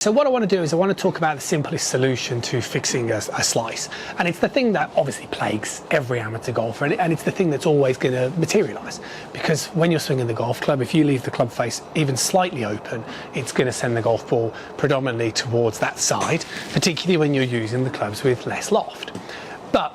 So what I want to do is I want to talk about the simplest solution to fixing a slice, and it's the thing that obviously plagues every amateur golfer, and it's the thing that's always going to materialise, because when you're swinging the golf club, if you leave the club face even slightly open, it's going to send the golf ball predominantly towards that side, particularly when you're using the clubs with less loft. But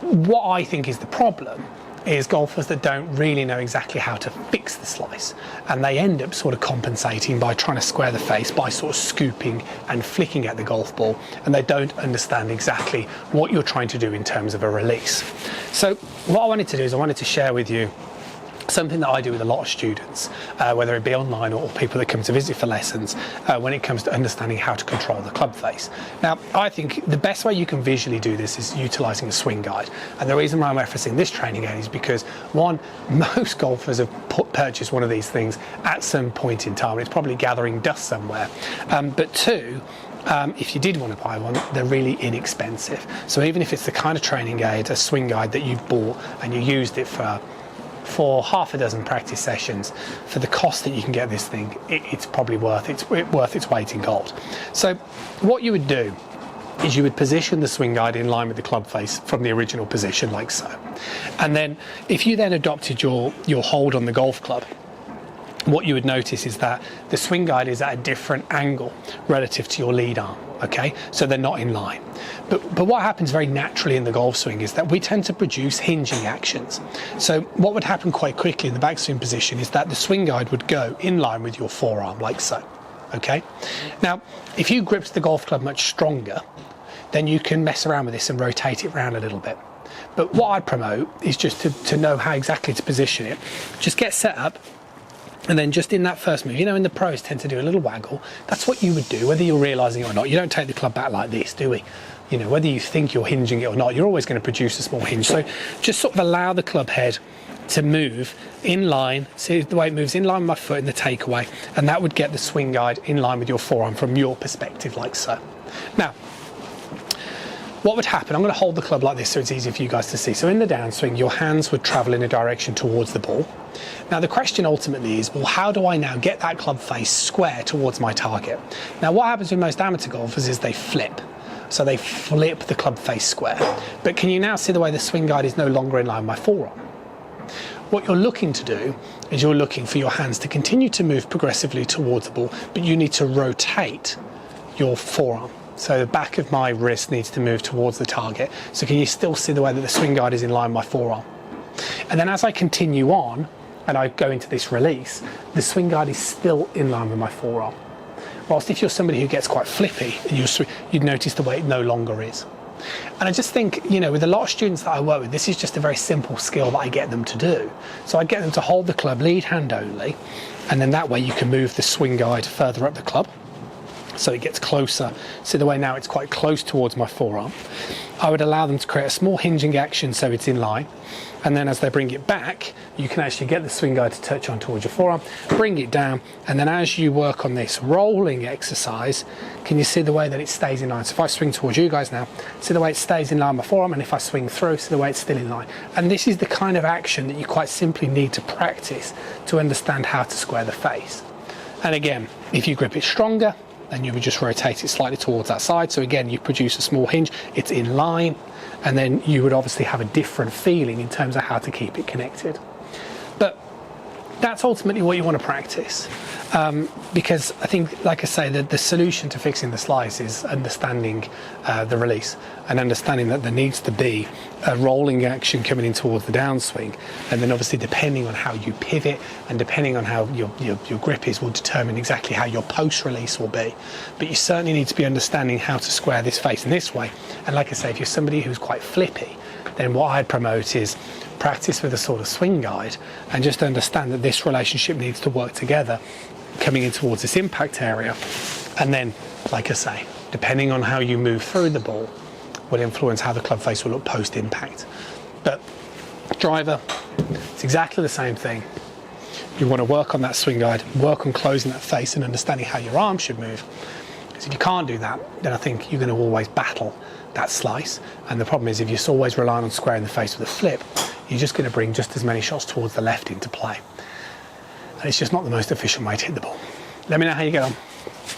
what I think is the problem is golfers that don't really know exactly how to fix the slice, and they end up sort of compensating by trying to square the face by sort of scooping and flicking at the golf ball, and they don't understand exactly what you're trying to do in terms of a release. So what I wanted to do is I wanted to share with you something that I do with a lot of students, whether it be online or people that come to visit for lessons, when it comes to understanding how to control the club face. Now, I think the best way you can visually do this is utilising a swing guide, and the reason why I'm referencing this training aid is because, one, most golfers have purchased one of these things at some point in time. It's probably gathering dust somewhere, but two, if you did want to buy one, they're really inexpensive. So even if it's the kind of training aid, a swing guide that you've bought and you used it for half a dozen practice sessions, for the cost that you can get this thing, it's probably worth its weight in gold. So what you would do is you would position the swing guide in line with the club face from the original position, like so. And then if you then adopted your hold on the golf club, what you would notice is that the swing guide is at a different angle relative to your lead arm, okay? So they're not in line. But what happens very naturally in the golf swing is that we tend to produce hinging actions. So what would happen quite quickly in the backswing position is that the swing guide would go in line with your forearm, like so, okay? Now, if you gripped the golf club much stronger, then you can mess around with this and rotate it around a little bit. But what I'd promote is just to know how exactly to position it. Just get set up, and then just in that first move, you know, in the pros tend to do a little waggle. That's what you would do, whether you're realising it or not. You don't take the club back like this, do we? You know, whether you think you're hinging it or not, you're always going to produce a small hinge. So just sort of allow the club head to move in line. See the way it moves in line with my foot in the takeaway, and that would get the swing guide in line with your forearm from your perspective, like so. Now, what would happen, I'm going to hold the club like this so it's easier for you guys to see. So in the downswing, your hands would travel in a direction towards the ball. Now the question ultimately is, well, how do I now get that club face square towards my target? Now what happens with most amateur golfers is they flip. So they flip the club face square. But can you now see the way the swing guide is no longer in line with my forearm? What you're looking to do is you're looking for your hands to continue to move progressively towards the ball, but you need to rotate your forearm. So the back of my wrist needs to move towards the target. So can you still see the way that the swing guide is in line with my forearm? And then as I continue on and I go into this release, the swing guide is still in line with my forearm. Whilst if you're somebody who gets quite flippy, you'd notice the way it no longer is. And I just think, you know, with a lot of students that I work with, this is just a very simple skill that I get them to do. So I get them to hold the club lead hand only, and then that way you can move the swing guide further up the club, so it gets closer. See the way now it's quite close towards my forearm. I would allow them to create a small hinging action so it's in line, and then as they bring it back, you can actually get the swing guide to touch on towards your forearm, bring it down, and then as you work on this rolling exercise, can you see the way that it stays in line? So if I swing towards you guys now, see the way it stays in line with my forearm, and if I swing through, see the way it's still in line. And this is the kind of action that you quite simply need to practice to understand how to square the face. And again, if you grip it stronger, then you would just rotate it slightly towards that side. So again, you produce a small hinge, it's in line, and then you would obviously have a different feeling in terms of how to keep it connected. But that's ultimately what you want to practice. Because I think, like I say, the solution to fixing the slice is understanding the release, and understanding that there needs to be a rolling action coming in towards the downswing, and then obviously depending on how you pivot and depending on how your grip is will determine exactly how your post release will be. But you certainly need to be understanding how to square this face in this way. And like I say, if you're somebody who's quite flippy, then what I'd promote is practice with a sort of swing guide and just understand that this relationship needs to work together, coming in towards this impact area. And then, like I say, depending on how you move through the ball will influence how the club face will look post impact. But driver, it's exactly the same thing. You want to work on that swing guide, work on closing that face and understanding how your arm should move. Because if you can't do that, then I think you're going to always battle that slice. And the problem is, if you're always relying on squaring the face with a flip, you're just going to bring just as many shots towards the left into play. And it's just not the most efficient way to hit the ball. Let me know how you get on.